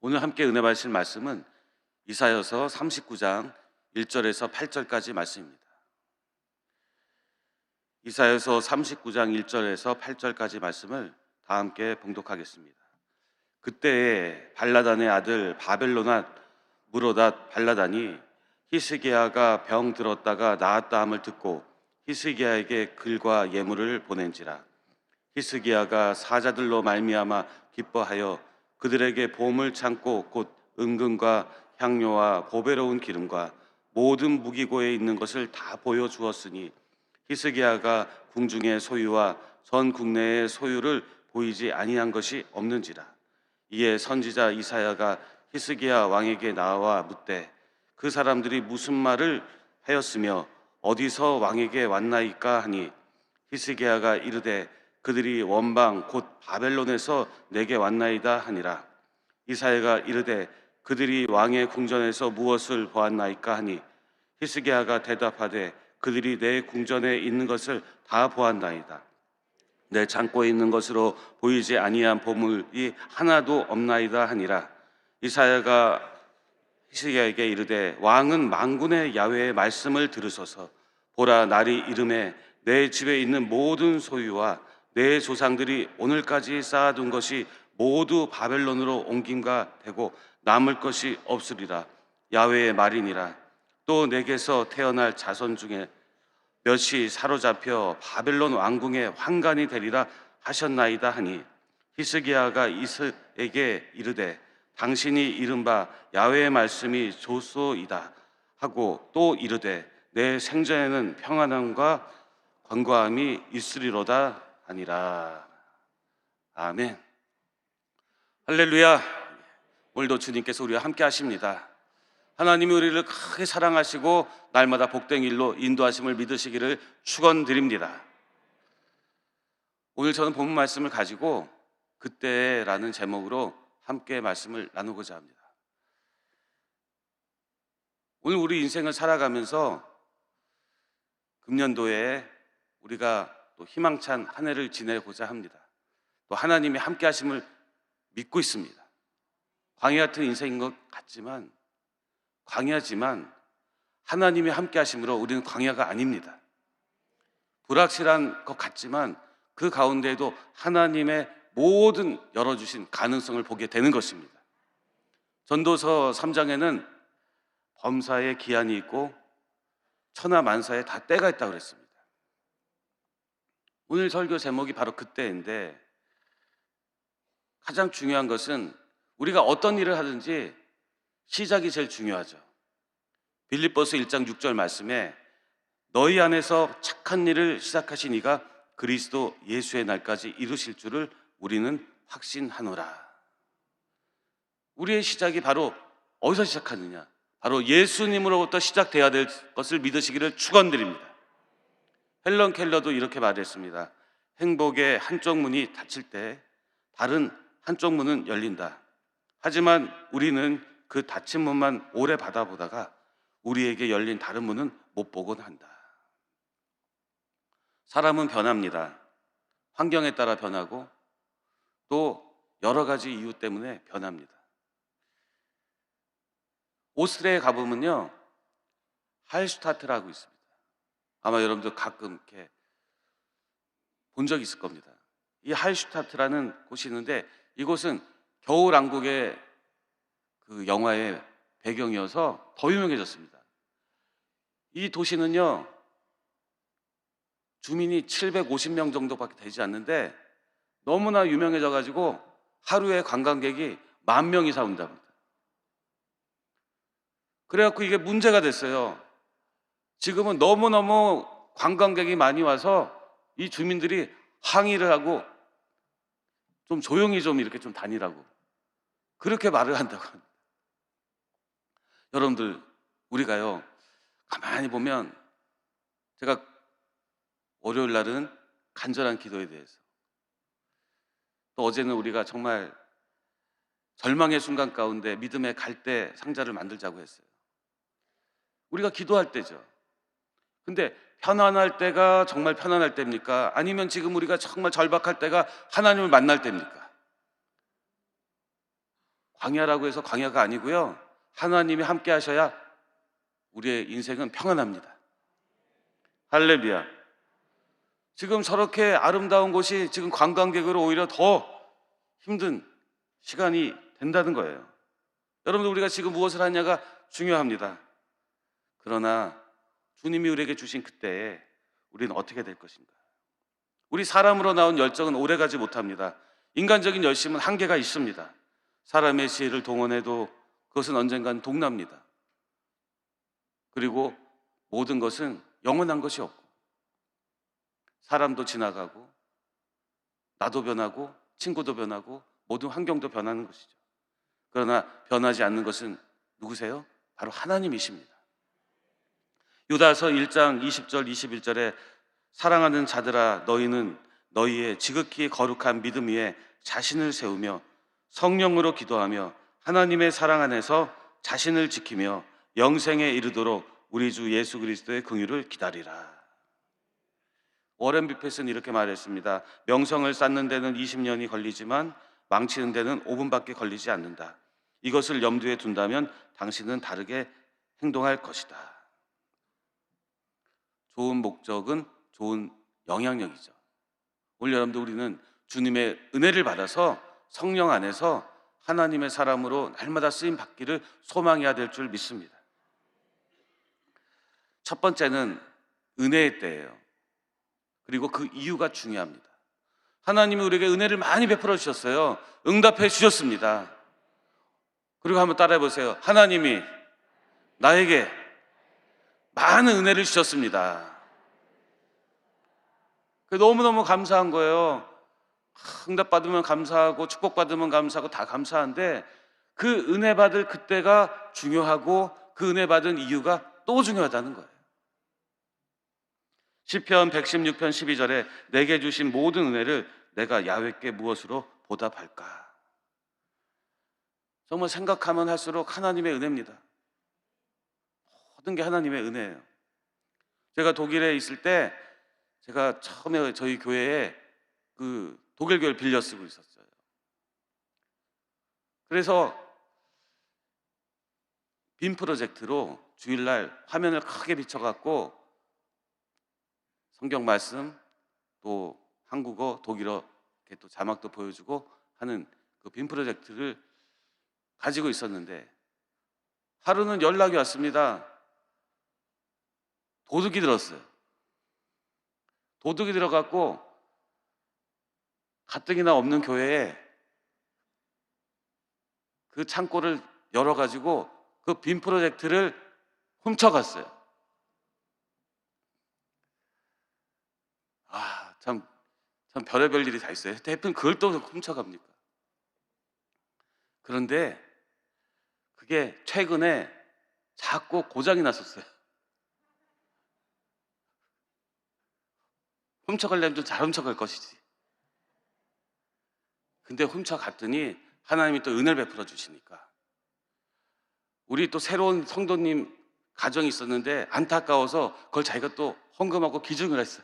오늘 함께 은혜 받으실 말씀은 이사야서 39장 1절에서 8절까지 말씀입니다. 이사야서 39장 1절에서 8절까지 말씀을 다 함께 봉독하겠습니다. 그때에 발라단의 아들 바벨로낫 무로닷 발라단이 히스기야가 병 들었다가 나았다 함을 듣고 히스기야에게 글과 예물을 보낸지라. 히스기야가 사자들로 말미암아 기뻐하여 그들에게 보물 창고 곧 은금과 향료와 보배로운 기름과 모든 무기고에 있는 것을 다 보여주었으니 히스기야가 궁중의 소유와 전 국내의 소유를 보이지 아니한 것이 없는지라. 이에 선지자 이사야가 히스기야 왕에게 나와 묻되 그 사람들이 무슨 말을 하였으며 어디서 왕에게 왔나이까 하니 히스기야가 이르되 그들이 원방 곧 바벨론에서 내게 왔나이다 하니라. 이사야가 이르되 그들이 왕의 궁전에서 무엇을 보았나이까 하니 히스기야가 대답하되 그들이 내 궁전에 있는 것을 다 보았나이다. 내 창고에 있는 것으로 보이지 아니한 보물이 하나도 없나이다 하니라. 이사야가 히스기야에게 이르되 왕은 만군의 야훼의 말씀을 들으소서. 보라, 날이 이름에 내 집에 있는 모든 소유와 내 조상들이 오늘까지 쌓아둔 것이 모두 바벨론으로 옮김가 되고 남을 것이 없으리라. 야훼의 말이니라. 또 내게서 태어날 자손 중에 몇이 사로잡혀 바벨론 왕궁의 환관이 되리라 하셨나이다 하니 히스기야가 이스에게 이르되 당신이 이른바 야훼의 말씀이 좋소이다 하고 또 이르되 내 생전에는 평안함과 건강함이 있으리로다 하니라. 아멘. 할렐루야. 오늘도 주님께서 우리와 함께 하십니다. 하나님이 우리를 크게 사랑하시고 날마다 복된 길로 인도하심을 믿으시기를 축원드립니다. 오늘 저는 본문 말씀을 가지고 그때라는 제목으로 함께 말씀을 나누고자 합니다. 오늘 우리 인생을 살아가면서 금년도에 우리가 또 희망찬 한 해를 지내고자 합니다. 또 하나님이 함께 하심을 믿고 있습니다. 광야 같은 인생인 것 같지만 광야지만 하나님이 함께 하심으로 우리는 광야가 아닙니다. 불확실한 것 같지만 그 가운데에도 하나님의 모든 열어주신 가능성을 보게 되는 것입니다. 전도서 3장에는 범사에 기한이 있고 천하만사에 다 때가 있다고 그랬습니다. 오늘 설교 제목이 바로 그때인데 가장 중요한 것은 우리가 어떤 일을 하든지 시작이 제일 중요하죠. 빌립보서 1장 6절 말씀에 너희 안에서 착한 일을 시작하신 이가 그리스도 예수의 날까지 이루실 줄을 우리는 확신하노라. 우리의 시작이 바로 어디서 시작하느냐? 바로 예수님으로부터 시작돼야 될 것을 믿으시기를 축원드립니다. 헬런 켈러도 이렇게 말했습니다. 행복의 한쪽 문이 닫힐 때 다른 한쪽 문은 열린다. 하지만 우리는 그 닫힌 문만 오래 바라보다가 우리에게 열린 다른 문은 못 보곤 한다. 사람은 변합니다. 환경에 따라 변하고 또 여러 가지 이유 때문에 변합니다. 오스트리아에 가보면요, 할슈타트라고 있습니다. 아마 여러분들 가끔 이렇게 본 적이 있을 겁니다. 이 할슈타트라는 곳이 있는데 이곳은 겨울왕국의 그 영화의 배경이어서 더 유명해졌습니다. 이 도시는요, 주민이 750명 정도밖에 되지 않는데 너무나 유명해져가지고 하루에 관광객이 10,000명 이상 온답니다. 그래갖고 이게 문제가 됐어요. 지금은 너무너무 관광객이 많이 와서 이 주민들이 항의를 하고 좀 조용히 좀 이렇게 좀 다니라고 그렇게 말을 한다고 합니다. 여러분들, 우리가요 가만히 보면 제가 월요일 날은 간절한 기도에 대해서, 또 어제는 우리가 정말 절망의 순간 가운데 믿음의 갈대 상자를 만들자고 했어요. 우리가 기도할 때죠. 근데 편안할 때가 정말 편안할 때입니까? 아니면 지금 우리가 정말 절박할 때가 하나님을 만날 때입니까? 광야라고 해서 광야가 아니고요. 하나님이 함께 하셔야 우리의 인생은 평안합니다. 할렐루야. 지금 저렇게 아름다운 곳이 지금 관광객으로 오히려 더 힘든 시간이 된다는 거예요. 여러분들, 우리가 지금 무엇을 하냐가 중요합니다. 그러나 주님이 우리에게 주신 그때에 우리는 어떻게 될 것인가? 우리 사람으로 나온 열정은 오래가지 못합니다. 인간적인 열심은 한계가 있습니다. 사람의 지혜를 동원해도 그것은 언젠간 동납니다. 그리고 모든 것은 영원한 것이 없고, 사람도 지나가고, 나도 변하고, 친구도 변하고, 모든 환경도 변하는 것이죠. 그러나 변하지 않는 것은 누구세요? 바로 하나님이십니다. 유다서 1장 20절 21절에 사랑하는 자들아, 너희는 너희의 지극히 거룩한 믿음 위에 자신을 세우며 성령으로 기도하며 하나님의 사랑 안에서 자신을 지키며 영생에 이르도록 우리 주 예수 그리스도의 긍휼을 기다리라. 워렌 비펫은 이렇게 말했습니다. 명성을 쌓는 데는 20년이 걸리지만 망치는 데는 5분밖에 걸리지 않는다. 이것을 염두에 둔다면 당신은 다르게 행동할 것이다. 좋은 목적은 좋은 영향력이죠. 오늘 여러분들, 우리는 주님의 은혜를 받아서 성령 안에서 하나님의 사람으로 날마다 쓰임 받기를 소망해야 될 줄 믿습니다. 첫 번째는 은혜의 때예요. 그리고 그 이유가 중요합니다. 하나님이 우리에게 은혜를 많이 베풀어 주셨어요. 응답해 주셨습니다. 그리고 한번 따라해 보세요. 하나님이 나에게 많은 은혜를 주셨습니다. 너무너무 감사한 거예요. 응답받으면 감사하고 축복받으면 감사하고 다 감사한데, 그 은혜 받을 그때가 중요하고 그 은혜 받은 이유가 또 중요하다는 거예요. 시편 116편 12절에 내게 주신 모든 은혜를 내가 야훼께 무엇으로 보답할까? 정말 생각하면 할수록 하나님의 은혜입니다. 모든 게 하나님의 은혜예요. 제가 독일에 있을 때 제가 처음에 저희 교회에 그 독일 교회를 빌려 쓰고 있었어요. 그래서 빔 프로젝트로 주일날 화면을 크게 비춰갖고 성경 말씀, 또 한국어, 독일어 이렇게 또 자막도 보여주고 하는 그 빔 프로젝트를 가지고 있었는데, 하루는 연락이 왔습니다. 도둑이 들었어요. 도둑이 들어갔고 가뜩이나 없는 교회에 그 창고를 열어가지고 그 빔 프로젝트를 훔쳐갔어요. 참 별의별 일이 다 있어요. 대표는 그걸 또 훔쳐갑니까? 그런데 그게 최근에 자꾸 고장이 났었어요. 훔쳐가려면 좀 잘 훔쳐갈 것이지. 근데 훔쳐갔더니 하나님이 또 은혜를 베풀어 주시니까, 우리 또 새로운 성도님 가정이 있었는데 안타까워서 그걸 자기가 또 헌금하고 기증을 했어요.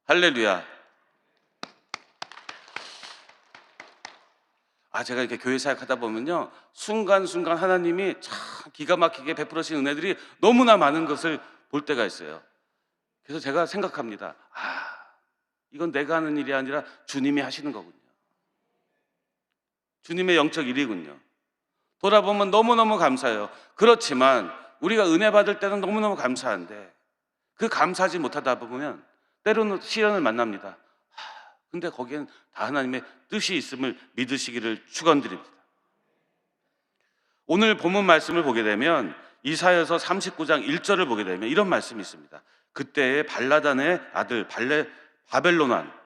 할렐루야. 제가 이렇게 교회 사역하다 보면요, 순간순간 하나님이 참 기가 막히게 베풀으신 은혜들이 너무나 많은 것을 볼 때가 있어요. 그래서 제가 생각합니다. 이건 내가 하는 일이 아니라 주님이 하시는 거군요. 주님의 영적 일이군요. 돌아보면 너무너무 감사해요. 그렇지만 우리가 은혜 받을 때는 너무너무 감사한데, 그 감사하지 못하다 보면 때로는 시련을 만납니다. 근데 거기엔 다 하나님의 뜻이 있음을 믿으시기를 축원드립니다. 오늘 본문 말씀을 보게 되면 이사야서 39장 1절을 보게 되면 이런 말씀이 있습니다. 그때에 발라단의 아들 바벨론왕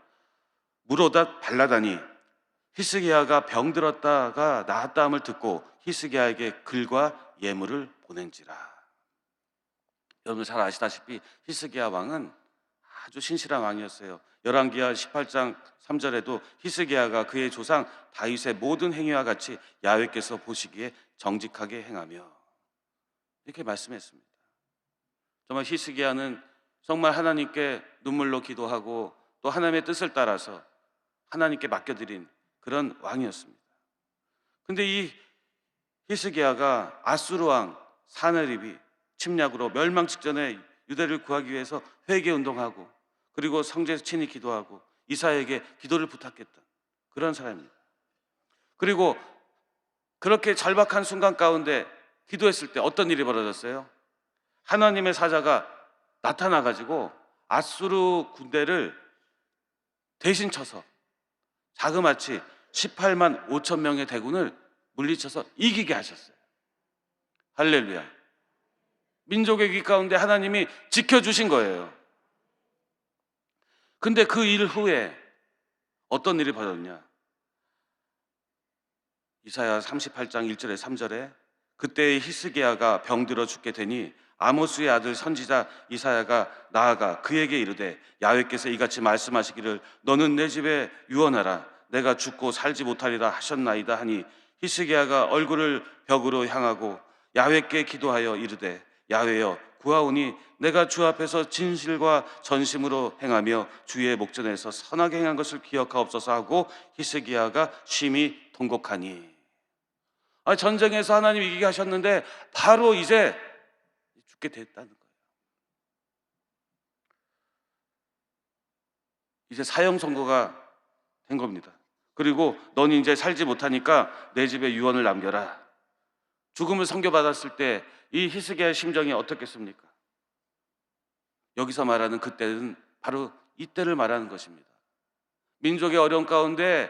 무로닷 발라단이 히스기야가 병들었다가 나았다함을 듣고 히스기야에게 글과 예물을 보낸지라. 여러분 잘 아시다시피 히스기야 왕은 아주 신실한 왕이었어요. 열왕기하 18장 3절에도 히스기야가 그의 조상 다윗의 모든 행위와 같이 야훼께서 보시기에 정직하게 행하며, 이렇게 말씀했습니다. 정말 히스기야는 정말 하나님께 눈물로 기도하고 또 하나님의 뜻을 따라서 하나님께 맡겨드린 그런 왕이었습니다. 근데 이 히스기야가 아수르 왕 사네립이 침략으로 멸망 직전에 유대를 구하기 위해서 회개 운동하고 그리고 성전에서 친히 기도하고 이사야에게 기도를 부탁했던 그런 사람입니다. 그리고 그렇게 절박한 순간 가운데 기도했을 때 어떤 일이 벌어졌어요? 하나님의 사자가 나타나 가지고 아수르 군대를 대신 쳐서 자그마치 18만 5천 명의 대군을 물리쳐서 이기게 하셨어요. 할렐루야. 민족의 귀 가운데 하나님이 지켜주신 거예요. 근데 그 일 후에 어떤 일이 벌어졌냐? 이사야 38장 1절에 3절에 그때 히스기야가 병들어 죽게 되니 아모스의 아들 선지자 이사야가 나아가 그에게 이르되 야훼께서 이같이 말씀하시기를 너는 내 집에 유언하라 내가 죽고 살지 못하리라 하셨나이다 하니 히스기야가 얼굴을 벽으로 향하고 야훼께 기도하여 이르되 야훼여 구하오니 내가 주 앞에서 진실과 전심으로 행하며 주의 목전에서 선하게 행한 것을 기억하옵소서 하고 히스기야가 심히 통곡하니. 전쟁에서 하나님 이기게 하셨는데 바로 이제 죽게 됐다는 거예요. 이제 사형 선고가 된 겁니다. 그리고 넌 이제 살지 못하니까 내 집에 유언을 남겨라. 죽음을 선고받았을 때 이 히스기야의 심정이 어떻겠습니까? 여기서 말하는 그때는 바로 이때를 말하는 것입니다. 민족의 어려움 가운데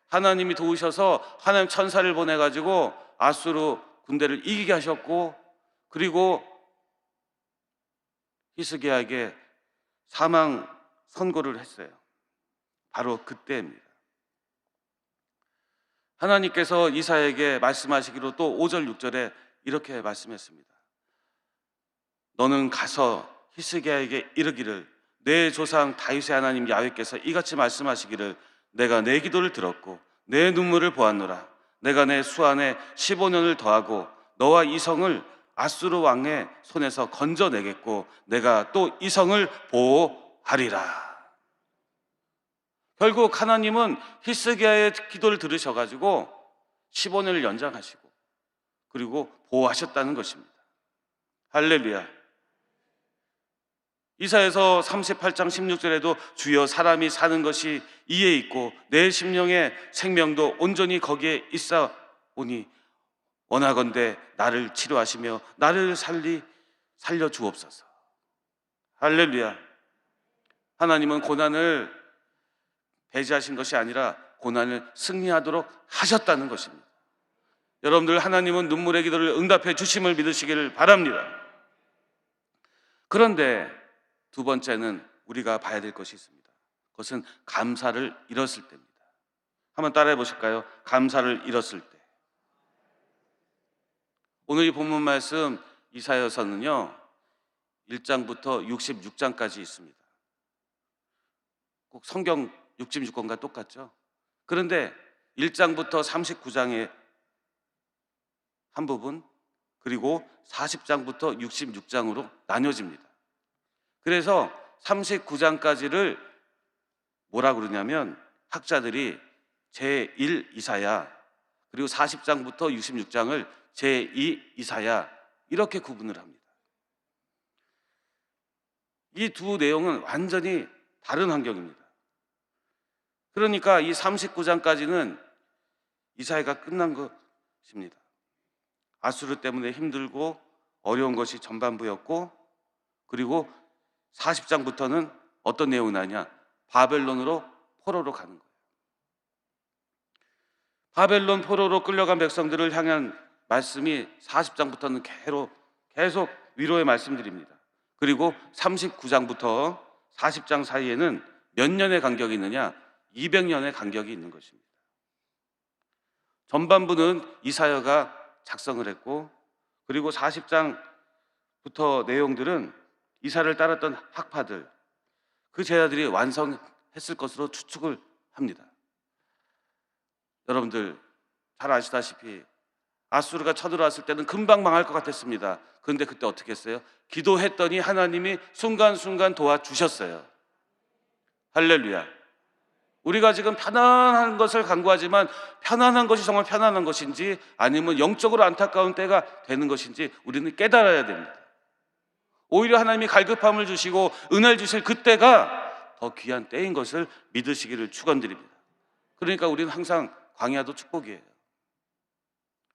하나님이 도우셔서 하나님 천사를 보내가지고 아수르 군대를 이기게 하셨고 그리고 히스기야에게 사망 선고를 했어요. 바로 그때입니다. 하나님께서 이사야에게 말씀하시기로 또 5절 6절에 이렇게 말씀했습니다. 너는 가서 히스기야에게 이르기를 내 조상 다윗의 하나님 야훼께서 이같이 말씀하시기를 내가 내 기도를 들었고 내 눈물을 보았노라. 내가 내 수안에 15년을 더하고 너와 이 성을 아수르 왕의 손에서 건져내겠고 내가 또 이 성을 보호하리라. 결국 하나님은 히스기야의 기도를 들으셔가지고 15년을 연장하시고 그리고 보호하셨다는 것입니다. 할렐루야. 이사야서 38장 16절에도 주여 사람이 사는 것이 이에 있고 내 심령의 생명도 온전히 거기에 있사오니 원하건대 나를 치료하시며 나를 살려 주옵소서. 할렐루야. 하나님은 고난을 배제하신 것이 아니라 고난을 승리하도록 하셨다는 것입니다. 여러분들 하나님은 눈물의 기도를 응답해 주심을 믿으시기를 바랍니다. 그런데 두 번째는 우리가 봐야 될 것이 있습니다. 그것은 감사를 잃었을 때입니다. 한번 따라해 보실까요? 감사를 잃었을 때. 오늘 이 본문 말씀 이사야서는요 1장부터 66장까지 있습니다. 꼭 성경 66권과 똑같죠? 그런데 1장부터 39장의 한 부분 그리고 40장부터 66장으로 나뉘어집니다. 그래서 39장까지를 뭐라 그러냐면 학자들이 제1 이사야 그리고 40장부터 66장을 제2 이사야 이렇게 구분을 합니다. 이 두 내용은 완전히 다른 환경입니다. 그러니까 이 39장까지는 이사야가 끝난 것입니다. 아수르 때문에 힘들고 어려운 것이 전반부였고 그리고 40장부터는 어떤 내용이 나냐? 바벨론으로 포로로 가는 거예요. 바벨론 포로로 끌려간 백성들을 향한 말씀이 40장부터는 계속 위로의 말씀드립니다. 그리고 39장부터 40장 사이에는 몇 년의 간격이 있느냐? 200년의 간격이 있는 것입니다. 전반부는 이사야가 작성을 했고 그리고 40장부터 내용들은 이사를 따랐던 학파들, 그 제자들이 완성했을 것으로 추측을 합니다. 여러분들 잘 아시다시피 아수르가 쳐들어왔을 때는 금방 망할 것 같았습니다. 그런데 그때 어떻게 했어요? 기도했더니 하나님이 순간순간 도와주셨어요. 할렐루야. 우리가 지금 편안한 것을 간구하지만 편안한 것이 정말 편안한 것인지 아니면 영적으로 안타까운 때가 되는 것인지 우리는 깨달아야 됩니다. 오히려 하나님이 갈급함을 주시고 은혜를 주실 그때가 더 귀한 때인 것을 믿으시기를 축원드립니다. 그러니까 우리는 항상 광야도 축복이에요.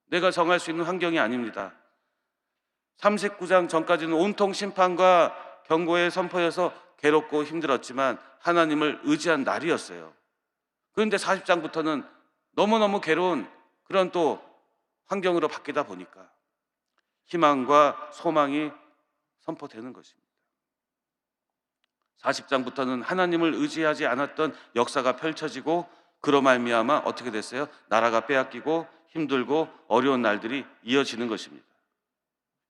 내가 정할 수 있는 환경이 아닙니다. 39장 전까지는 온통 심판과 경고의 선포여서 괴롭고 힘들었지만 하나님을 의지한 날이었어요. 그런데 40장부터는 너무너무 괴로운 그런 또 환경으로 바뀌다 보니까 희망과 소망이 선포되는 것입니다. 40장부터는 하나님을 의지하지 않았던 역사가 펼쳐지고 그로 말미암아 어떻게 됐어요? 나라가 빼앗기고 힘들고 어려운 날들이 이어지는 것입니다.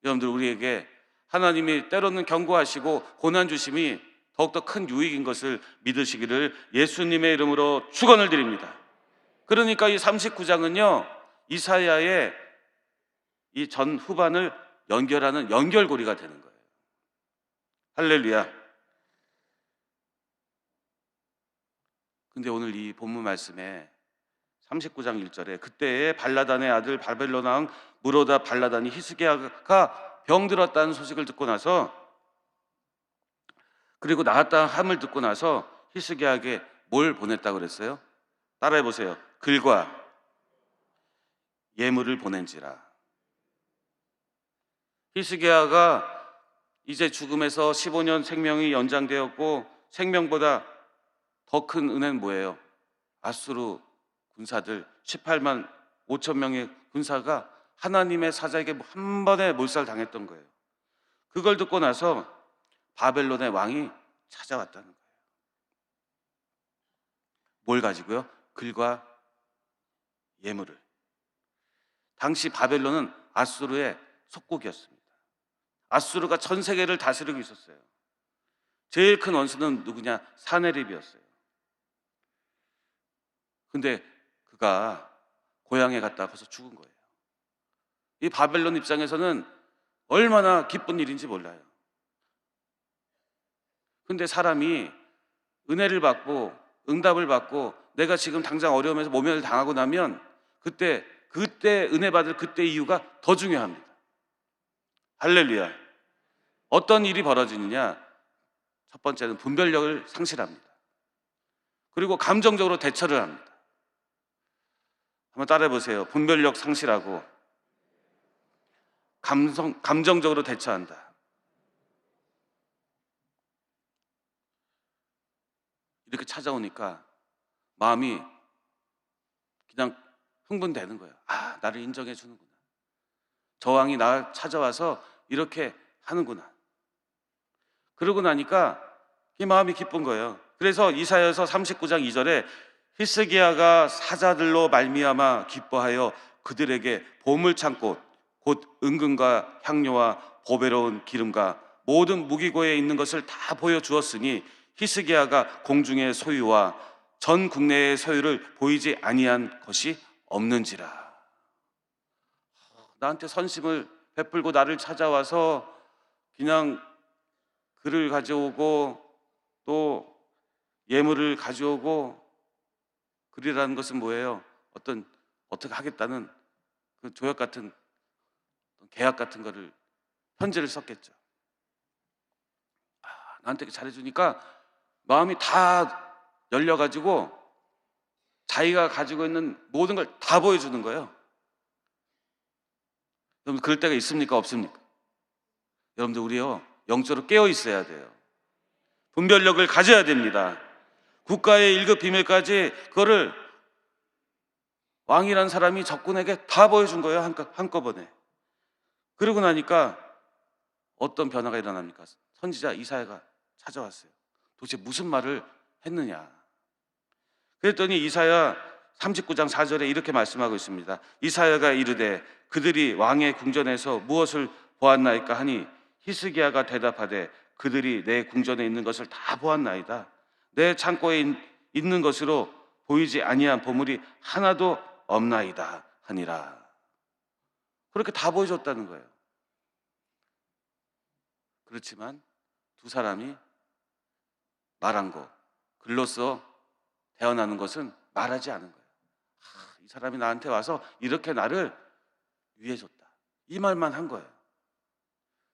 여러분들, 우리에게 하나님이 때로는 경고하시고 고난 주심이 더욱더 큰 유익인 것을 믿으시기를 예수님의 이름으로 축원을 드립니다. 그러니까 이 39장은요 이사야의 이 전 후반을 연결하는 연결고리가 되는 거예요. 할렐루야. 근데 오늘 이 본문 말씀에 39장 1절에 그때에 발라단의 아들 바벨론 왕 무로다 발라단이 히스기야가 병들었다는 소식을 듣고 나서, 그리고 나았다 함을 듣고 나서 히스기야에게 뭘 보냈다고 그랬어요? 따라해 보세요. 글과 예물을 보낸지라. 히스기야가 이제 죽음에서 15년 생명이 연장되었고 생명보다 더 큰 은혜는 뭐예요? 아수르 군사들 18만 5천 명의 군사가 하나님의 사자에게 한 번에 몰살당했던 거예요. 그걸 듣고 나서 바벨론의 왕이 찾아왔다는 거예요. 뭘 가지고요? 글과 예물을. 당시 바벨론은 아수르의 속국이었습니다. 아수르가 전 세계를 다스리고 있었어요. 제일 큰 원수는 누구냐? 사네립이었어요. 근데 그가 고향에 갔다 와서 죽은 거예요. 이 바벨론 입장에서는 얼마나 기쁜 일인지 몰라요. 근데 사람이 은혜를 받고 응답을 받고 내가 지금 당장 어려움에서 모면을 당하고 나면 그때 은혜 받을 그때 이유가 더 중요합니다. 할렐루야. 어떤 일이 벌어지느냐? 첫 번째는 분별력을 상실합니다. 그리고 감정적으로 대처를 합니다. 한번 따라해 보세요. 분별력 상실하고 감정적으로 대처한다. 이렇게 찾아오니까 마음이 그냥 흥분되는 거예요. 아, 나를 인정해 주는구나. 저 왕이 나 찾아와서 이렇게 하는구나. 그러고 나니까 이 마음이 기쁜 거예요. 그래서 이사야서 39장 2절에 히스기야가 사자들로 말미암아 기뻐하여 그들에게 보물창고 곧 은금과 향료와 보배로운 기름과 모든 무기고에 있는 것을 다 보여주었으니 히스기야가 공중의 소유와 전 국내의 소유를 보이지 아니한 것이 없는지라. 나한테 선심을 베풀고 나를 찾아와서 그냥 글을 가져오고 또 예물을 가져오고, 글이라는 것은 뭐예요? 어떻게 하겠다는 그 조약 같은 계약 같은 거를 편지를 썼겠죠. 나한테 잘해주니까 마음이 다 열려가지고 자기가 가지고 있는 모든 걸 다 보여주는 거예요. 여러분, 그럴 때가 있습니까? 없습니까? 여러분들, 우리요 영적으로 깨어 있어야 돼요. 분별력을 가져야 됩니다. 국가의 1급 비밀까지 그거를 왕이라는 사람이 적군에게 다 보여준 거예요. 한꺼번에. 그러고 나니까 어떤 변화가 일어납니까? 선지자 이사야가 찾아왔어요. 도대체 무슨 말을 했느냐? 그랬더니 이사야 39장 4절에 이렇게 말씀하고 있습니다. 이사야가 이르되 그들이 왕의 궁전에서 무엇을 보았나이까 하니 히스기야가 대답하되 그들이 내 궁전에 있는 것을 다 보았나이다. 내 창고에 있는 것으로 보이지 아니한 보물이 하나도 없나이다 하니라. 그렇게 다 보여줬다는 거예요. 그렇지만 두 사람이 말한 거, 글로써 대언하는 것은 말하지 않은 거예요. 이 사람이 나한테 와서 이렇게 나를 위해줬다, 이 말만 한 거예요.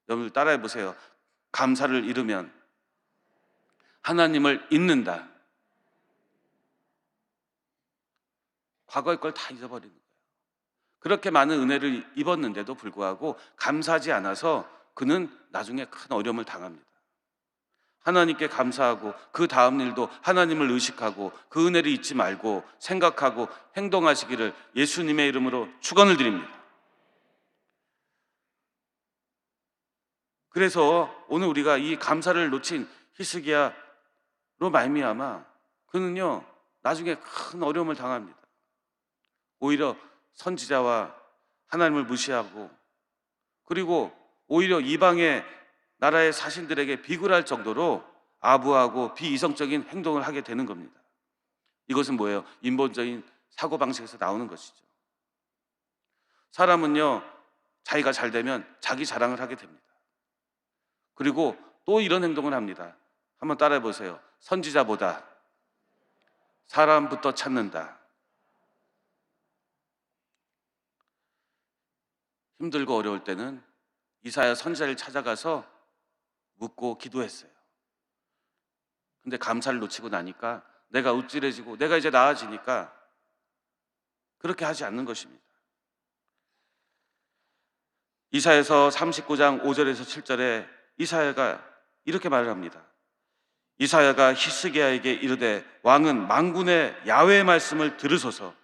여러분들 따라해 보세요. 감사를 잃으면 하나님을 잊는다. 과거의 걸 다 잊어버리는 거예요. 그렇게 많은 은혜를 입었는데도 불구하고 감사하지 않아서 그는 나중에 큰 어려움을 당합니다. 하나님께 감사하고 그 다음 일도 하나님을 의식하고 그 은혜를 잊지 말고 생각하고 행동하시기를 예수님의 이름으로 축원을 드립니다. 그래서 오늘 우리가 이 감사를 놓친 히스기야로 말미암아 그는요 나중에 큰 어려움을 당합니다. 오히려 선지자와 하나님을 무시하고, 그리고 오히려 이방의 나라의 사신들에게 비굴할 정도로 아부하고 비이성적인 행동을 하게 되는 겁니다. 이것은 뭐예요? 인본적인 사고방식에서 나오는 것이죠. 사람은요 자기가 잘 되면 자기 자랑을 하게 됩니다. 그리고 또 이런 행동을 합니다. 한번 따라해 보세요. 선지자보다 사람부터 찾는다. 힘들고 어려울 때는 이사야 선지자를 찾아가서 묻고 기도했어요. 근데 감사를 놓치고 나니까 내가 우쭐해지고 내가 이제 나아지니까 그렇게 하지 않는 것입니다. 이사야서 39장 5절에서 7절에 이사야가 이렇게 말을 합니다. 이사야가 히스기야에게 이르되 왕은 만군의 야훼의 말씀을 들으소서.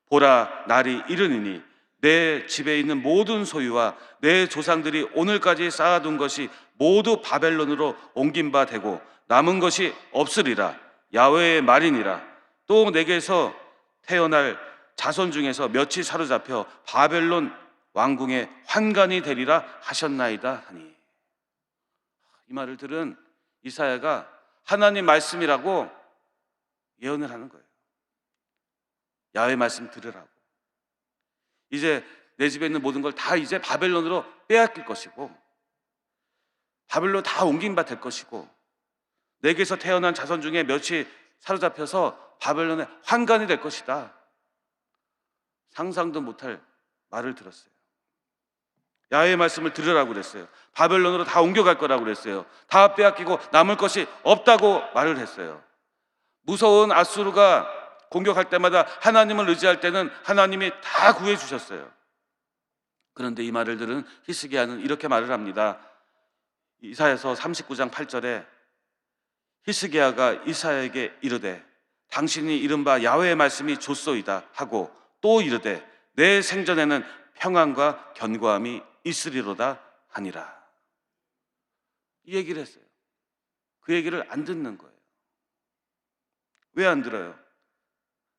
보라, 날이 이르니니 내 집에 있는 모든 소유와 내 조상들이 오늘까지 쌓아둔 것이 모두 바벨론으로 옮긴 바 되고 남은 것이 없으리라. 야훼의 말이니라. 또 내게서 태어날 자손 중에서 몇이 사로잡혀 바벨론 왕궁의 환관이 되리라 하셨나이다 하니. 이 말을 들은 이사야가 하나님 말씀이라고 예언을 하는 거예요. 야훼 말씀 들으라고. 이제 내 집에 있는 모든 걸 다 이제 바벨론으로 빼앗길 것이고 바벨론 다 옮긴 바 될 것이고 내게서 태어난 자손 중에 몇이 사로잡혀서 바벨론의 환관이 될 것이다. 상상도 못할 말을 들었어요. 야훼의 말씀을 들으라고 그랬어요. 바벨론으로 다 옮겨갈 거라고 그랬어요. 다 빼앗기고 남을 것이 없다고 말을 했어요. 무서운 아수르가 공격할 때마다 하나님을 의지할 때는 하나님이 다 구해주셨어요. 그런데 이 말을 들은 히스기야는 이렇게 말을 합니다. 이사야서 39장 8절에 히스기야가 이사야에게 이르되 당신이 이른바 야훼의 말씀이 좋소이다 하고 또 이르되 내 생전에는 평안과 견고함이 있으리로다 하니라. 이 얘기를 했어요. 그 얘기를 안 듣는 거예요. 왜 안 들어요?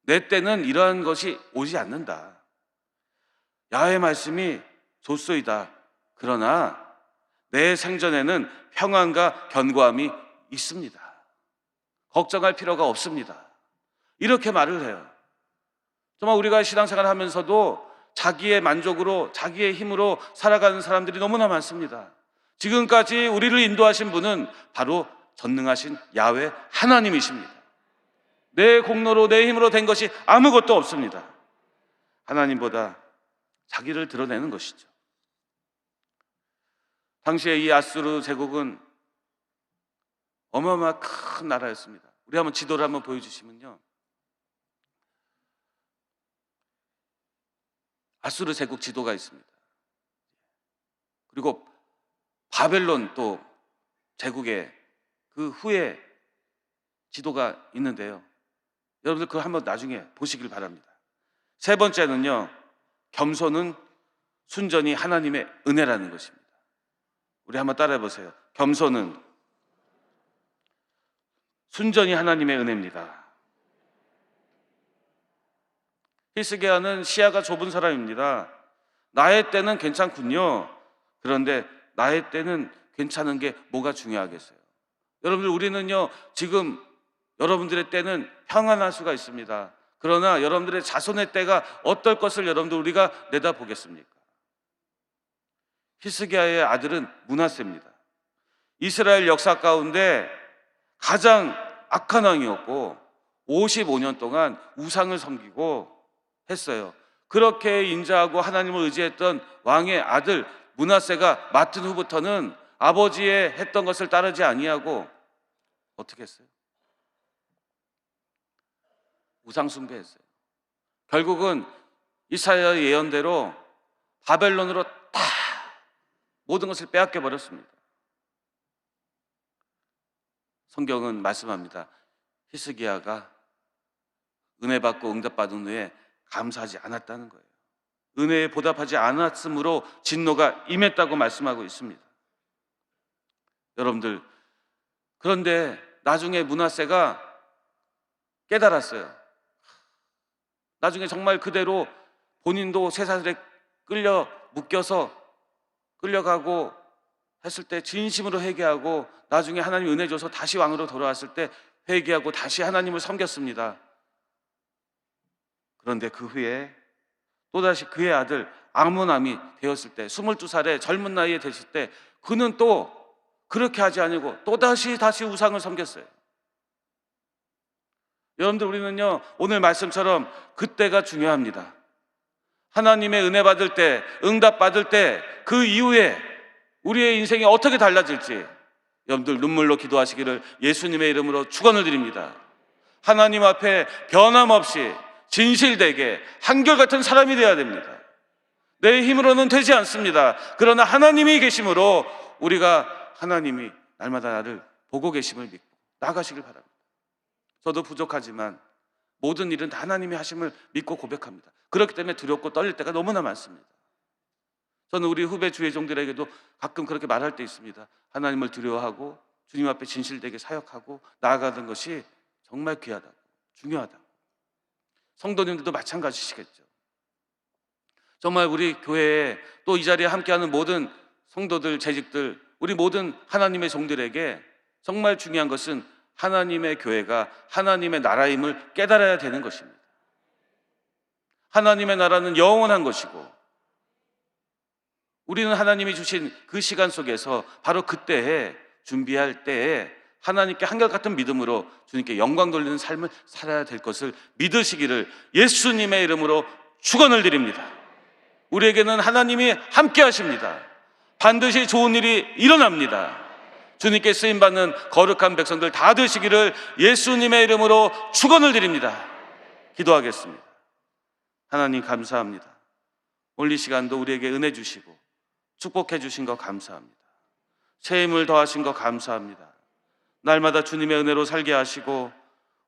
내 때는 이러한 것이 오지 않는다. 야훼의 말씀이 좋소이다. 그러나 내 생전에는 평안과 견고함이 있습니다. 걱정할 필요가 없습니다. 이렇게 말을 해요. 정말 우리가 신앙생활을 하면서도 자기의 만족으로 자기의 힘으로 살아가는 사람들이 너무나 많습니다. 지금까지 우리를 인도하신 분은 바로 전능하신 야훼 하나님이십니다. 내 공로로 내 힘으로 된 것이 아무것도 없습니다. 하나님보다 자기를 드러내는 것이죠. 당시에 이 아수르 제국은 어마어마한 큰 나라였습니다. 우리 한번 지도를 한번 보여주시면요, 아수르 제국 지도가 있습니다. 그리고 바벨론 또 제국의 그 후에 지도가 있는데요, 여러분들 그거 한번 나중에 보시길 바랍니다. 세 번째는요, 겸손은 순전히 하나님의 은혜라는 것입니다. 우리 한번 따라해 보세요. 겸손은 순전히 하나님의 은혜입니다. 히스기야는 시야가 좁은 사람입니다. 나의 때는 괜찮군요. 그런데 나의 때는 괜찮은 게 뭐가 중요하겠어요? 여러분들, 우리는요 지금 여러분들의 때는 평안할 수가 있습니다. 그러나 여러분들의 자손의 때가 어떨 것을 여러분들 우리가 내다보겠습니까? 히스기야의 아들은 므낫세입니다. 이스라엘 역사 가운데 가장 악한 왕이었고 55년 동안 우상을 섬기고 했어요. 그렇게 인자하고 하나님을 의지했던 왕의 아들 므낫세가 맡은 후부터는 아버지의 했던 것을 따르지 아니하고 어떻게 했어요? 우상 숭배했어요. 결국은 이사야 예언대로 바벨론으로 다 모든 것을 빼앗겨 버렸습니다. 성경은 말씀합니다. 히스기야가 은혜 받고 응답받은 후에 감사하지 않았다는 거예요. 은혜에 보답하지 않았으므로 진노가 임했다고 말씀하고 있습니다. 여러분들, 그런데 나중에 므낫세가 깨달았어요. 나중에 정말 그대로 본인도 쇠사슬에 끌려가고 했을 때 진심으로 회개하고 나중에 하나님 은혜 줘서 다시 왕으로 돌아왔을 때 회개하고 다시 하나님을 섬겼습니다. 그런데 그 후에 또다시 그의 아들 아므남이 되었을 때 22살의 젊은 나이에 됐을 때 그는 또 그렇게 하지 아니고 또다시 우상을 섬겼어요. 여러분들, 우리는요 오늘 말씀처럼 그때가 중요합니다. 하나님의 은혜 받을 때, 응답 받을 때 그 이후에 우리의 인생이 어떻게 달라질지 여러분들 눈물로 기도하시기를 예수님의 이름으로 축원을 드립니다. 하나님 앞에 변함없이 진실되게 한결같은 사람이 되어야 됩니다. 내 힘으로는 되지 않습니다. 그러나 하나님이 계심으로 우리가 하나님이 날마다 나를 보고 계심을 믿고 나가시길 바랍니다. 저도 부족하지만 모든 일은 다 하나님이 하심을 믿고 고백합니다. 그렇기 때문에 두렵고 떨릴 때가 너무나 많습니다. 저는 우리 후배 주의종들에게도 가끔 그렇게 말할 때 있습니다. 하나님을 두려워하고 주님 앞에 진실되게 사역하고 나아가는 것이 정말 귀하다고, 중요하다고. 성도님들도 마찬가지시겠죠. 정말 우리 교회에 또 이 자리에 함께하는 모든 성도들, 재직들, 우리 모든 하나님의 종들에게 정말 중요한 것은 하나님의 교회가 하나님의 나라임을 깨달아야 되는 것입니다. 하나님의 나라는 영원한 것이고 우리는 하나님이 주신 그 시간 속에서 바로 그때에 준비할 때에 하나님께 한결같은 믿음으로 주님께 영광 돌리는 삶을 살아야 될 것을 믿으시기를 예수님의 이름으로 축원을 드립니다. 우리에게는 하나님이 함께 하십니다. 반드시 좋은 일이 일어납니다. 주님께 쓰임받는 거룩한 백성들 다 되시기를 예수님의 이름으로 축원을 드립니다. 기도하겠습니다. 하나님 감사합니다. 오늘 이 시간도 우리에게 은혜 주시고 축복해 주신 거 감사합니다. 새 힘을 더하신 거 감사합니다. 날마다 주님의 은혜로 살게 하시고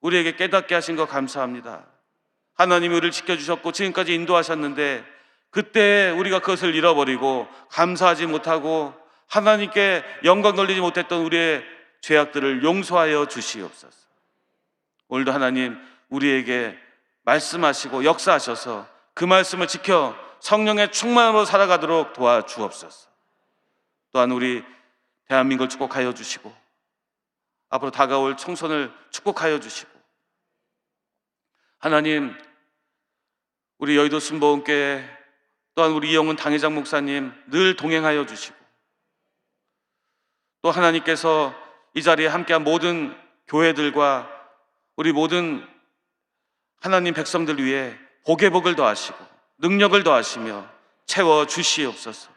우리에게 깨닫게 하신 거 감사합니다. 하나님이 우리를 지켜주셨고 지금까지 인도하셨는데 그때 우리가 그것을 잃어버리고 감사하지 못하고 하나님께 영광 돌리지 못했던 우리의 죄악들을 용서하여 주시옵소서. 오늘도 하나님 우리에게 말씀하시고 역사하셔서 그 말씀을 지켜 성령의 충만으로 살아가도록 도와주옵소서. 또한 우리 대한민국을 축복하여 주시고 앞으로 다가올 총선을 축복하여 주시고 하나님 우리 여의도 순복음교회 또한 우리 이영훈 당회장 목사님 늘 동행하여 주시고 또 하나님께서 이 자리에 함께한 모든 교회들과 우리 모든 하나님 백성들 위해 복의 복을 더하시고 능력을 더하시며 채워 주시옵소서.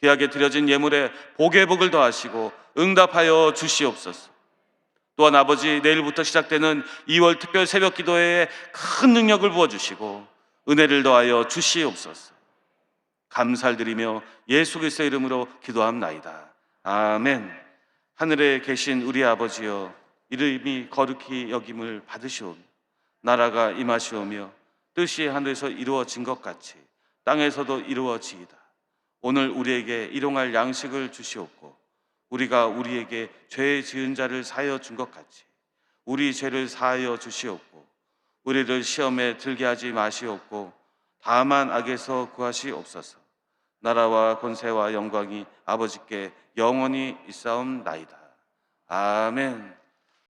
귀하게 드려진 예물에 복의 복을 더하시고 응답하여 주시옵소서. 또한 아버지 내일부터 시작되는 2월 특별 새벽 기도회에 큰 능력을 부어주시고 은혜를 더하여 주시옵소서. 감사를 드리며 예수 그리스도의 이름으로 기도합나이다. 아멘. 하늘에 계신 우리 아버지여 이름이 거룩히 여김을 받으시오며 나라가 임하시오며 뜻이 하늘에서 이루어진 것 같이 땅에서도 이루어지이다. 오늘 우리에게 일용할 양식을 주시옵고 우리가 우리에게 죄 지은 자를 사하여 준 것 같이 우리 죄를 사하여 주시옵고 우리를 시험에 들게 하지 마시옵고 다만 악에서 구하시옵소서. 나라와 권세와 영광이 아버지께 영원히 있사옵나이다. 아멘.